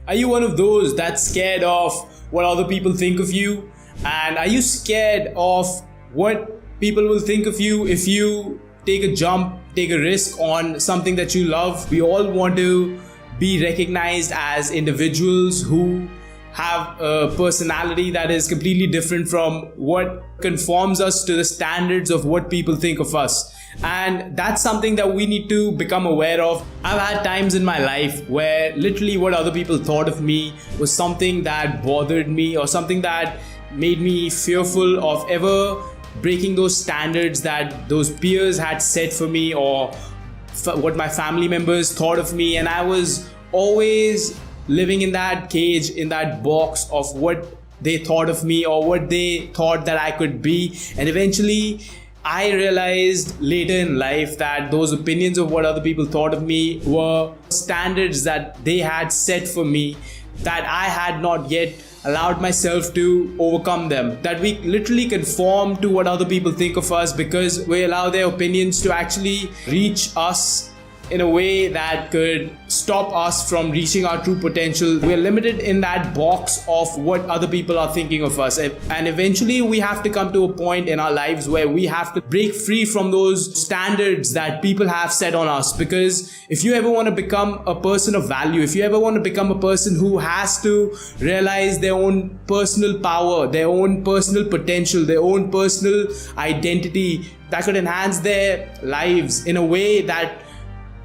Are you one of those that's scared of what other people think of you? And are you scared of what people will think of you if you take a jump, take a risk on something that you love? We all want to be recognized as individuals who have a personality that is completely different from what conforms us to the standards of what people think of us. And that's something that we need to become aware of. I've had times in my life where literally what other people thought of me was something that bothered me or something that made me fearful of ever breaking those standards that those peers had set for me or what my family members thought of me. And I was always living in that cage, in that box of what they thought of me or what they thought that I could be. And eventually I realized later in life that those opinions of what other people thought of me were standards that they had set for me, that I had not yet allowed myself to overcome them. That we literally conform to what other people think of us because we allow their opinions to actually reach us in a way that could stop us from reaching our true potential. We're limited in that box of what other people are thinking of us. And eventually we have to come to a point in our lives where we have to break free from those standards that people have set on us. Because if you ever want to become a person of value, if you ever want to become a person who has to realize their own personal power, their own personal potential, their own personal identity that could enhance their lives in a way that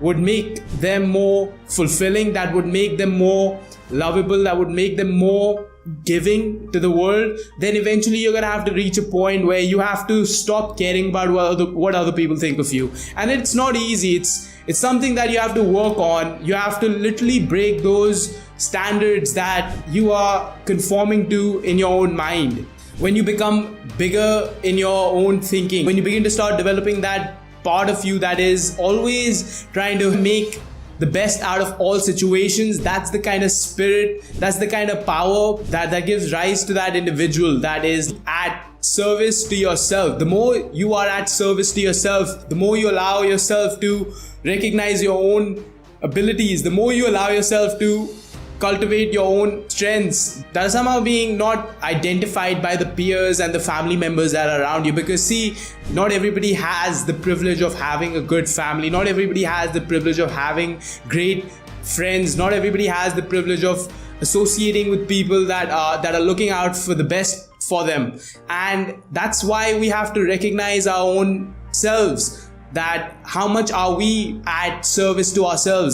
would make them more fulfilling, that would make them more lovable, that would make them more giving to the world, then eventually you're gonna have to reach a point where you have to stop caring about what other people think of you. And it's not easy. It's something that you have to work on. You have to literally break those standards that you are conforming to in your own mind. When you become bigger in your own thinking, when you begin to start developing that part of you that is always trying to make the best out of all situations, that's the kind of spirit, that's the kind of power that gives rise to that individual that is at service to yourself. The more you are at service to yourself, the more you allow yourself to recognize your own abilities, the more you allow yourself to cultivate your own strengths that are somehow being not identified by the peers and the family members that are around you. Because see, not everybody has the privilege of having a good family. Not everybody has the privilege of having great friends. Not everybody has the privilege of associating with people that are looking out for the best for them. And that's why we have to recognize our own selves, that how much are we at service to ourselves.